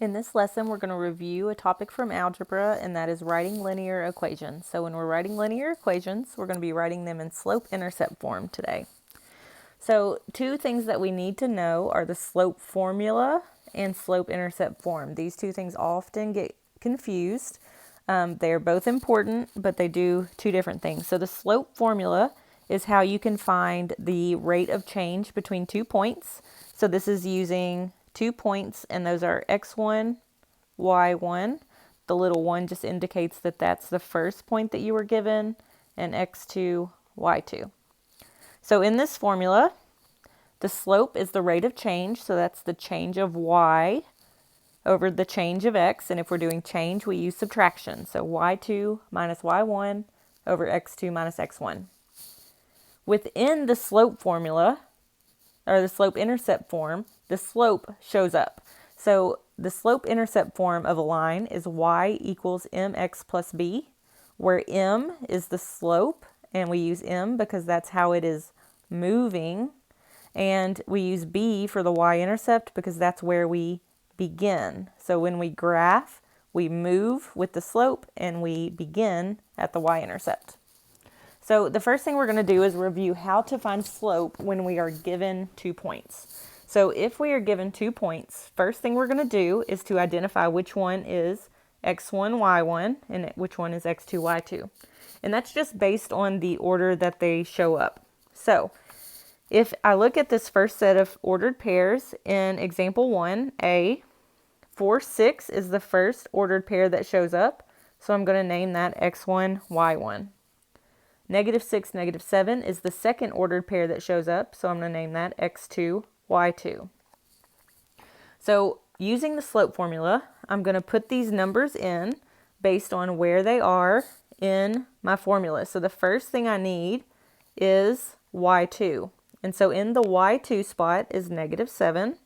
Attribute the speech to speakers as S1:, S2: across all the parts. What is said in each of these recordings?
S1: In this lesson, we're going to review a topic from algebra, and that is writing linear equations. So when we're writing linear equations, we're going to be writing them in slope-intercept form today. So two things that we need to know are the slope formula and slope-intercept form. These two things often get confused. They are both important, but they do two different things. So the slope formula is how you can find the rate of change between 2 points. So this is using 2 points, and those are x1, y1. The little one just indicates that that's the first point that you were given, and x2, y2. So in this formula, the slope is the rate of change, so that's the change of y over the change of x, and if we're doing change, we use subtraction. So y2 minus y1 over x2 minus x1. Within the slope formula, or the slope-intercept form, the slope shows up. So the slope-intercept form of a line is y equals mx plus b, where m is the slope, and we use m because that's how it is moving, and we use b for the y-intercept because that's where we begin. So when we graph, we move with the slope and we begin at the y-intercept. So the first thing we're going to do is review how to find slope when we are given 2 points. So if we are given 2 points, first thing we're going to do is to identify which one is x1, y1, and which one is x2, y2. And that's just based on the order that they show up. So if I look at this first set of ordered pairs in example 1, 4, 6 is the first ordered pair that shows up. So I'm going to name that x1, y1. -6, -7 is the second ordered pair that shows up, so I'm going to name that x2, y2. So using the slope formula, I'm going to put these numbers in based on where they are in my formula. So the first thing I need is y2. And so in the y2 spot is -7.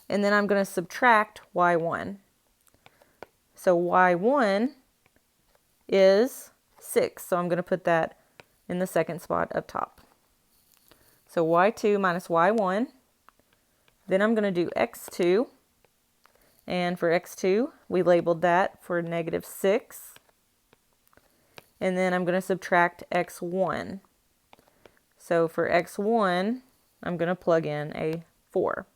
S1: And then I'm going to subtract y1. So y1 is 6. So I'm going to put that in the second spot up top. So y2 minus y1. Then I'm going to do x2. And for x2, we labeled that for -6. And then I'm going to subtract x1. So for x1, I'm going to plug in a 4.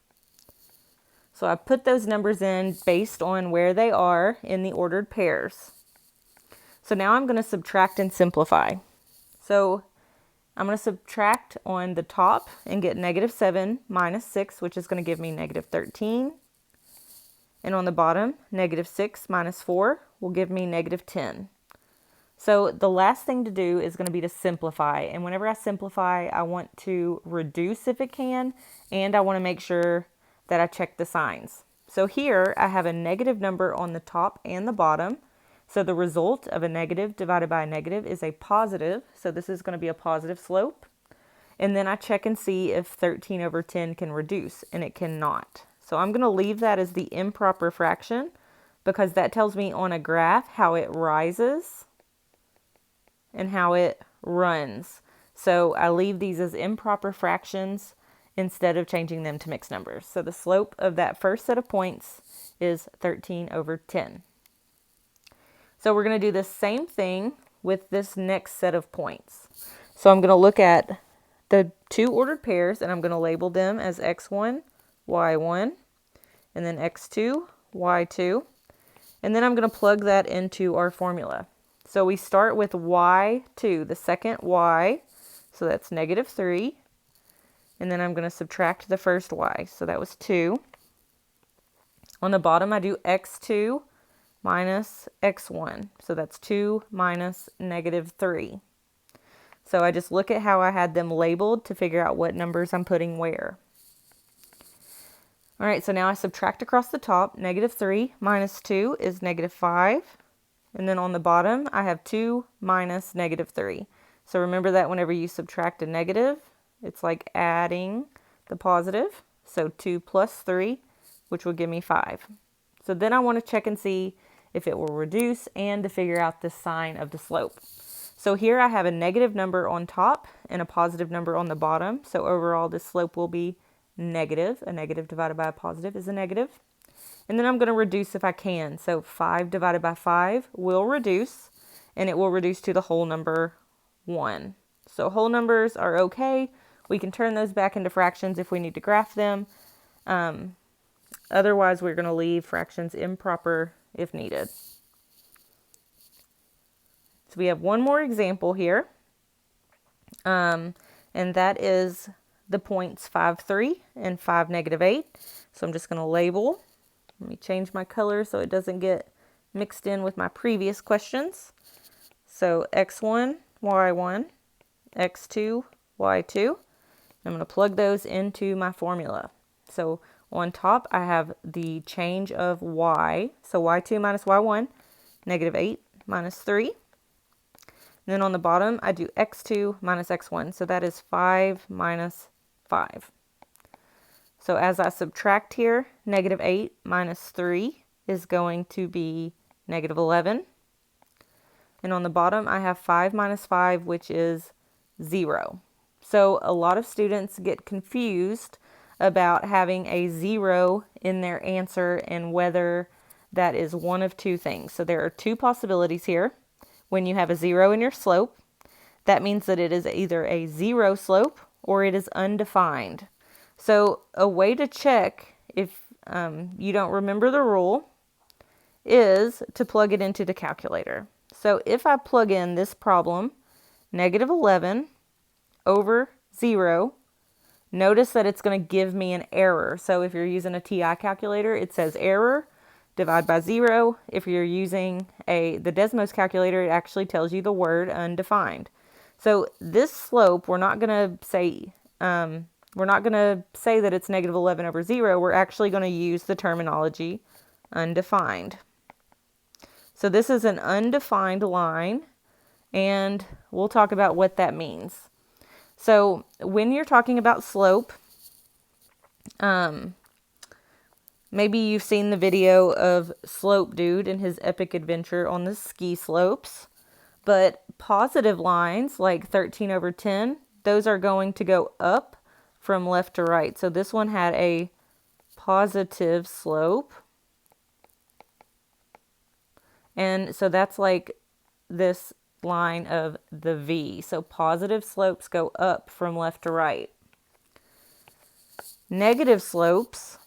S1: So I put those numbers in based on where they are in the ordered pairs. So now I'm going to subtract and simplify. So I'm going to subtract on the top and get -7 minus 6, which is going to give me -13. And on the bottom, -6 minus 4 will give me -10. So the last thing to do is going to be to simplify. And whenever I simplify, I want to reduce if it can, and I want to make sure that I check the signs. So here I have a negative number on the top and the bottom. So the result of a negative divided by a negative is a positive. So this is going to be a positive slope. And then I check and see if 13 over 10 can reduce, and it cannot. So I'm going to leave that as the improper fraction because that tells me on a graph how it rises and how it runs. So I leave these as improper fractions instead of changing them to mixed numbers. So the slope of that first set of points is 13 over 10. So we're going to do the same thing with this next set of points. So I'm going to look at the two ordered pairs, and I'm going to label them as x1, y1, and then x2, y2. And then I'm going to plug that into our formula. So we start with y2, the second y, so that's -3. And then I'm going to subtract the first y, so that was 2. On the bottom, I do x2 minus x1, so that's 2 minus -3. So I just look at how I had them labeled to figure out what numbers I'm putting where. All right, so now I subtract across the top. -3 minus 2 is -5. And then on the bottom, I have 2 minus -3. So remember that whenever you subtract a negative, it's like adding the positive. So 2 plus 3, which will give me 5. So then I want to check and see if it will reduce and to figure out the sign of the slope. So here I have a negative number on top and a positive number on the bottom. So overall, this slope will be negative. A negative divided by a positive is a negative. And then I'm going to reduce if I can. So 5 divided by 5 will reduce, and it will reduce to the whole number 1. So whole numbers are okay. We can turn those back into fractions if we need to graph them. Otherwise, we're going to leave fractions improper if needed. So we have one more example here, and that is the points 5, 3 and 5, -8. So I'm just going to label. Let me change my color so it doesn't get mixed in with my previous questions. So x1, y1, x2, y2. I'm going to plug those into my formula. So on top, I have the change of y. So y2 minus y1, -8 minus 3. And then on the bottom, I do x2 minus x1. So that is 5 minus 5. So as I subtract here, -8 minus 3 is going to be -11. And on the bottom, I have 5 minus 5, which is 0. So a lot of students get confused about having a 0 in their answer and whether that is one of two things. So there are two possibilities here. When you have a 0 in your slope, that means that it is either a 0 slope or it is undefined. So a way to check if you don't remember the rule is to plug it into the calculator. So if I plug in this problem, -11 over 0, notice that it's going to give me an error. So if you're using a TI calculator, it says error, divide by 0. If you're using the Desmos calculator, it actually tells you the word undefined. So this slope, we're not going to say that it's -11 over 0. We're actually going to use the terminology undefined. So this is an undefined line, and we'll talk about what that means. So when you're talking about slope, maybe you've seen the video of Slope Dude and his epic adventure on the ski slopes, but positive lines like 13 over 10, those are going to go up from left to right. So this one had a positive slope. And so that's like this line of the V. So positive slopes go up from left to right. Negative slopes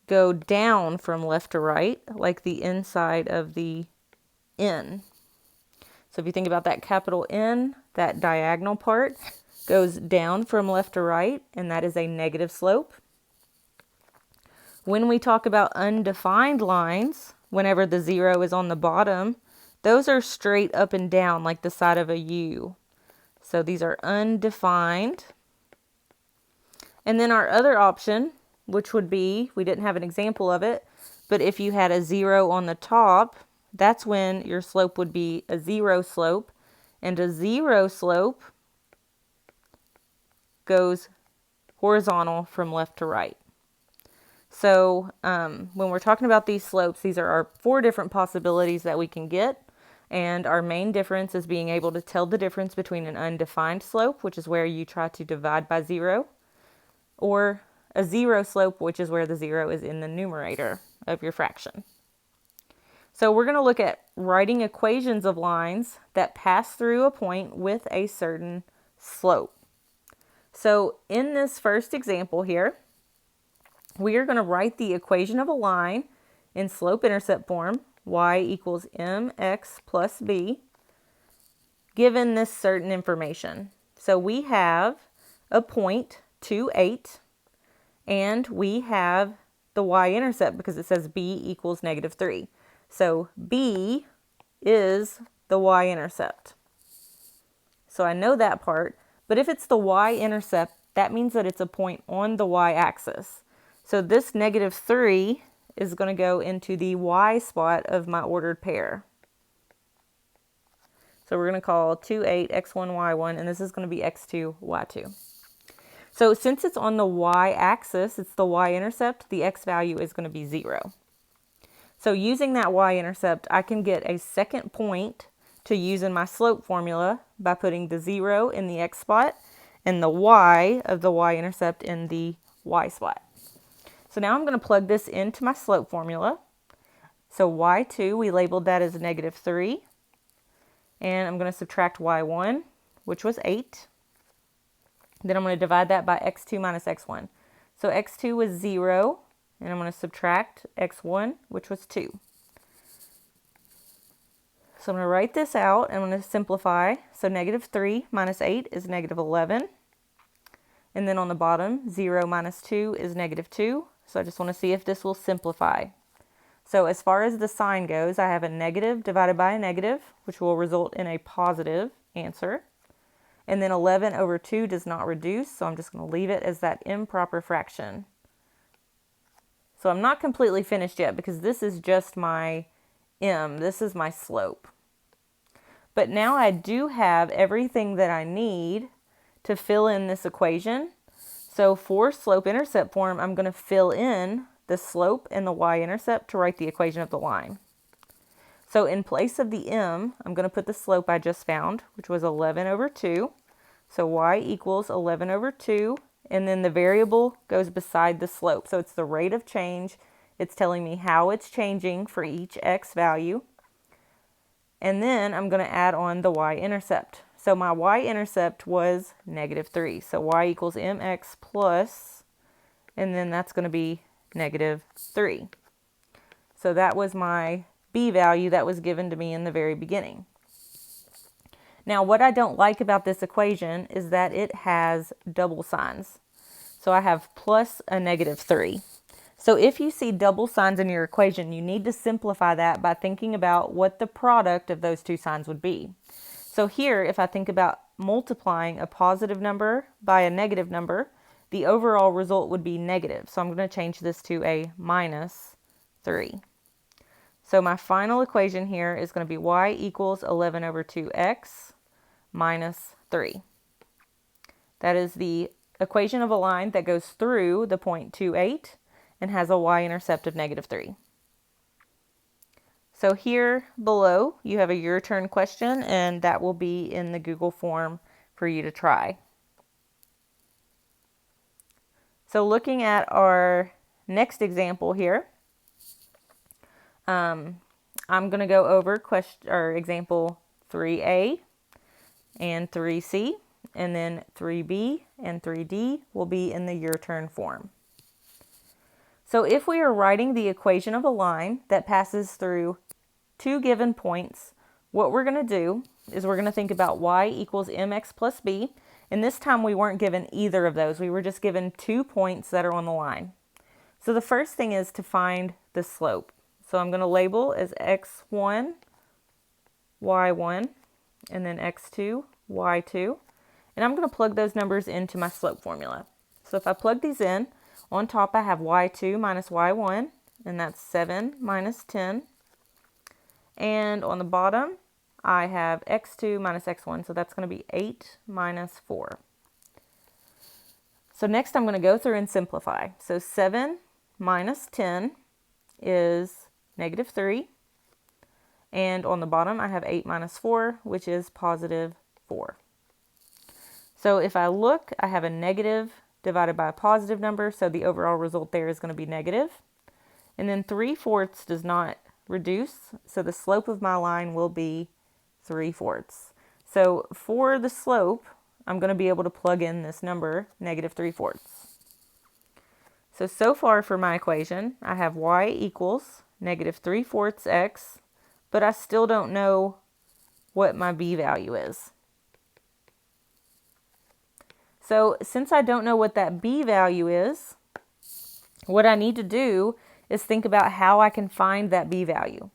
S1: go down from left to right, like the inside of the N. So if you think about that capital N, that diagonal part goes down from left to right, and that is a negative slope. When we talk about undefined lines, whenever the 0 is on the bottom, those are straight up and down like the side of a U. So these are undefined. And then our other option, which would be, we didn't have an example of it, but if you had a 0 on the top, that's when your slope would be a 0 slope. And a 0 slope goes horizontal from left to right. So when we're talking about these slopes, these are our 4 different possibilities that we can get. And our main difference is being able to tell the difference between an undefined slope, which is where you try to divide by 0, or a 0 slope, which is where the 0 is in the numerator of your fraction. So we're going to look at writing equations of lines that pass through a point with a certain slope. So in this first example here, we are going to write the equation of a line in slope-intercept form, y equals mx plus b, given this certain information. So we have a point, 2, 8, and we have the y-intercept because it says b equals -3. So b is the y-intercept. So I know that part, but if it's the y-intercept, that means that it's a point on the y-axis. So this -3 is going to go into the y spot of my ordered pair. So we're going to call 2, 8, x1, y1, and this is going to be x2, y2. So since it's on the y-axis, it's the y-intercept, the x value is going to be 0. So using that y-intercept, I can get a second point to use in my slope formula by putting the 0 in the x spot and the y of the y-intercept in the y spot. So now I'm going to plug this into my slope formula. So y2, we labeled that as negative 3. And I'm going to subtract y1, which was 8. Then I'm going to divide that by x2 minus x1. So x2 was 0, and I'm going to subtract x1, which was 2. So I'm going to write this out, and I'm going to simplify. So negative 3 minus 8 is negative 11. And then on the bottom, 0 minus 2 is negative 2. So I just want to see if this will simplify. So as far as the sign goes, I have a negative divided by a negative, which will result in a positive answer. And then 11 over 2 does not reduce, so I'm just going to leave it as that improper fraction. So I'm not completely finished yet because this is just my m. This is my slope. But now I do have everything that I need to fill in this equation. So for slope-intercept form, I'm going to fill in the slope and the y-intercept to write the equation of the line. So in place of the m, I'm going to put the slope I just found, which was 11 over 2. So y equals 11 over 2, and then the variable goes beside the slope. So it's the rate of change. It's telling me how it's changing for each x value. And then I'm going to add on the y-intercept. So my y-intercept was negative 3. So y equals mx plus, and then that's going to be negative 3. So that was my b value that was given to me in the very beginning. Now what I don't like about this equation is that it has double signs. So I have plus a negative 3. So if you see double signs in your equation, you need to simplify that by thinking about what the product of those two signs would be. So here, if I think about multiplying a positive number by a negative number, the overall result would be negative. So I'm going to change this to a minus 3. So my final equation here is going to be y equals 11 over 2x minus 3. That is the equation of a line that goes through the point 28 and has a y-intercept of negative 3. So here below you have a your turn question, and that will be in the Google form for you to try. So looking at our next example here, I'm going to go over example 3a and 3c, and then 3b and 3d will be in the your turn form. So if we are writing the equation of a line that passes through two given points, what we're going to do is we're going to think about y equals mx plus b, and this time we weren't given either of those. We were just given 2 points that are on the line. So the first thing is to find the slope. So I'm going to label as x1, y1, and then x2, y2. And I'm going to plug those numbers into my slope formula. So if I plug these in, on top I have y2 minus y1, and that's 7 minus 10. And on the bottom, I have x2 minus x1, so that's going to be 8 minus 4. So next I'm going to go through and simplify. So 7 minus 10 is negative 3. And on the bottom, I have 8 minus 4, which is positive 4. So if I look, I have a negative divided by a positive number, so the overall result there is going to be negative. And then 3/4 does not reduce, so the slope of my line will be 3/4. So for the slope, I'm going to be able to plug in this number, negative 3/4. So far for my equation, I have y equals negative 3/4 x, but I still don't know what my b value is. So since I don't know what that b value is, what I need to do is think about how I can find that b value.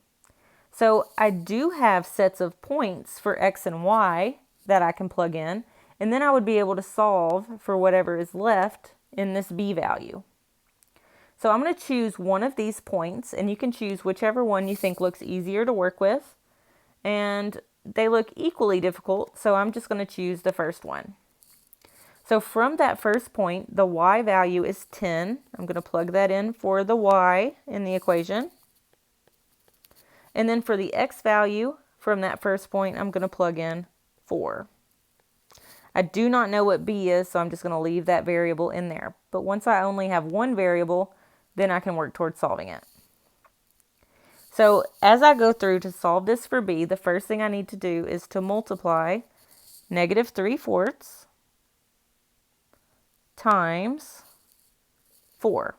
S1: So I do have sets of points for x and y that I can plug in, and then I would be able to solve for whatever is left in this b value. So I'm going to choose one of these points, and you can choose whichever one you think looks easier to work with. And they look equally difficult, so I'm just going to choose the first one. So from that first point, the y value is 10. I'm going to plug that in for the y in the equation. And then for the x value from that first point, I'm going to plug in 4. I do not know what b is, so I'm just going to leave that variable in there. But once I only have one variable, then I can work towards solving it. So as I go through to solve this for b, the first thing I need to do is to multiply negative 3/4 times 4.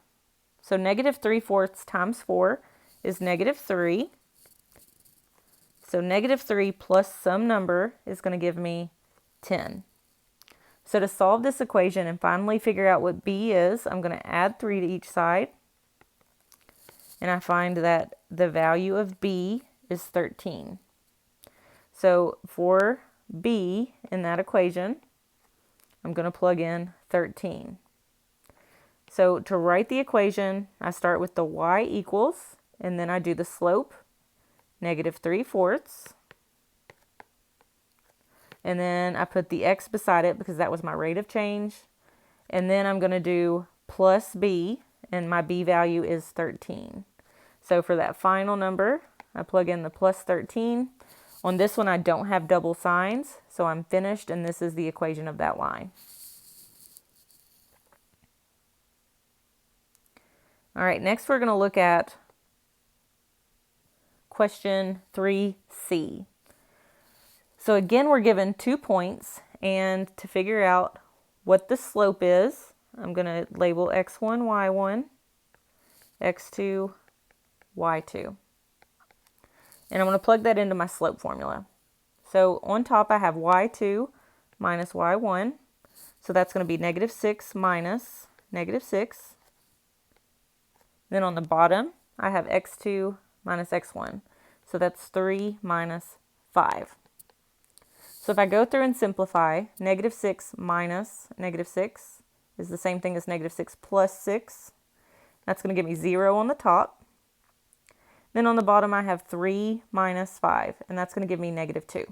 S1: So negative 3/4 times 4 is negative 3. So negative 3 plus some number is going to give me 10. So to solve this equation and finally figure out what b is, I'm going to add 3 to each side. And I find that the value of b is 13. So for b in that equation, I'm going to plug in 13. So to write the equation, I start with the y equals, and then I do the slope, negative 3/4. And then I put the x beside it because that was my rate of change. And then I'm going to do plus b, and my b value is 13. So for that final number, I plug in the plus 13. On this one, I don't have double signs, so I'm finished, and this is the equation of that line. All right, next we're going to look at question 3C. So again, we're given 2 points, and to figure out what the slope is, I'm going to label x1, y1, x2, y2. And I'm going to plug that into my slope formula. So on top I have y2 minus y1. So that's going to be negative 6 minus negative 6. Then on the bottom I have x2 minus x1. So that's 3 minus 5. So if I go through and simplify, negative 6 minus negative 6 is the same thing as negative 6 plus 6. That's going to give me 0 on the top. Then on the bottom I have 3 minus 5, and that's going to give me negative 2.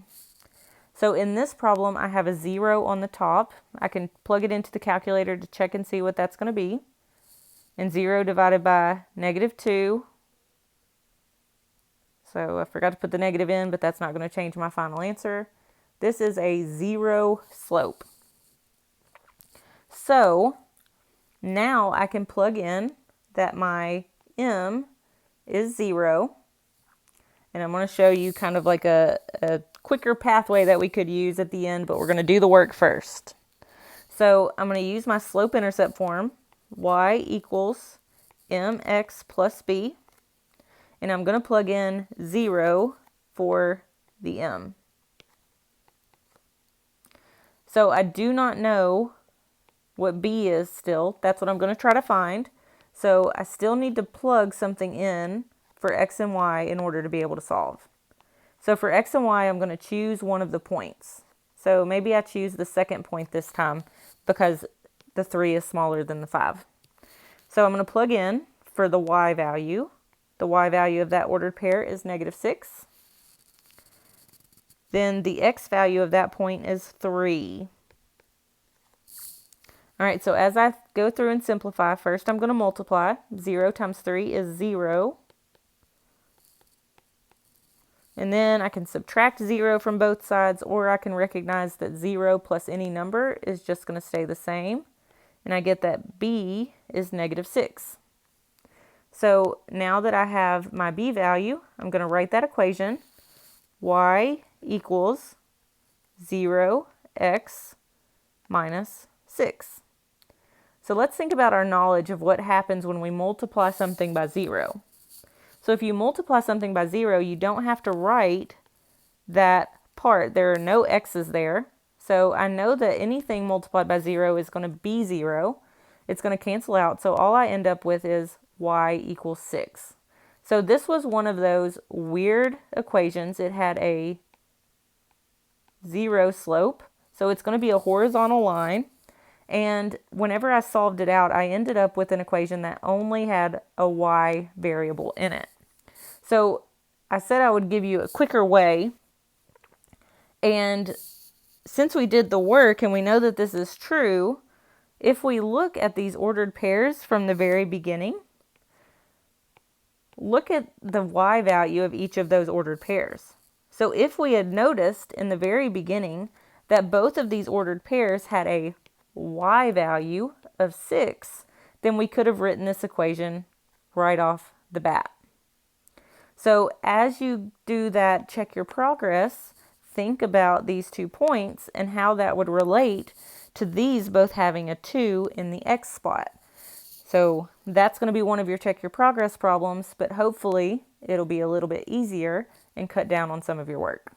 S1: So in this problem I have a 0 on the top. I can plug it into the calculator to check and see what that's going to be. And 0 divided by negative 2. So I forgot to put the negative in, but that's not going to change my final answer. This is a 0 slope. So now I can plug in that my m is 0. And I'm going to show you kind of like a quicker pathway that we could use at the end, but we're going to do the work first. So I'm going to use my slope-intercept form, y equals mx plus b. And I'm going to plug in 0 for the m. So I do not know what b is still. That's what I'm going to try to find. So I still need to plug something in for x and y in order to be able to solve. So for x and y, I'm going to choose one of the points. So maybe I choose the second point this time because the 3 is smaller than the 5. So I'm going to plug in for the y value. The y value of that ordered pair is negative 6. Then the x value of that point is 3. All right, so as I go through and simplify, first I'm going to multiply. 0 times 3 is 0. And then I can subtract 0 from both sides, or I can recognize that 0 plus any number is just going to stay the same. And I get that b is negative 6. So now that I have my b value, I'm going to write that equation. Y equals 0x minus 6. So let's think about our knowledge of what happens when we multiply something by 0. So if you multiply something by 0, you don't have to write that part. There are no x's there. So I know that anything multiplied by 0 is going to be 0. It's going to cancel out. So all I end up with is y equals 6. So this was one of those weird equations. It had a 0 slope. So it's going to be a horizontal line. And whenever I solved it out, I ended up with an equation that only had a y variable in it. So I said I would give you a quicker way. And since we did the work and we know that this is true, if we look at these ordered pairs from the very beginning, look at the y value of each of those ordered pairs. So if we had noticed in the very beginning that both of these ordered pairs had a y value of 6, then we could have written this equation right off the bat. So as you do that, check your progress, think about these 2 points and how that would relate to these both having a 2 in the x spot. So that's going to be one of your check your progress problems, but hopefully it'll be a little bit easier and cut down on some of your work.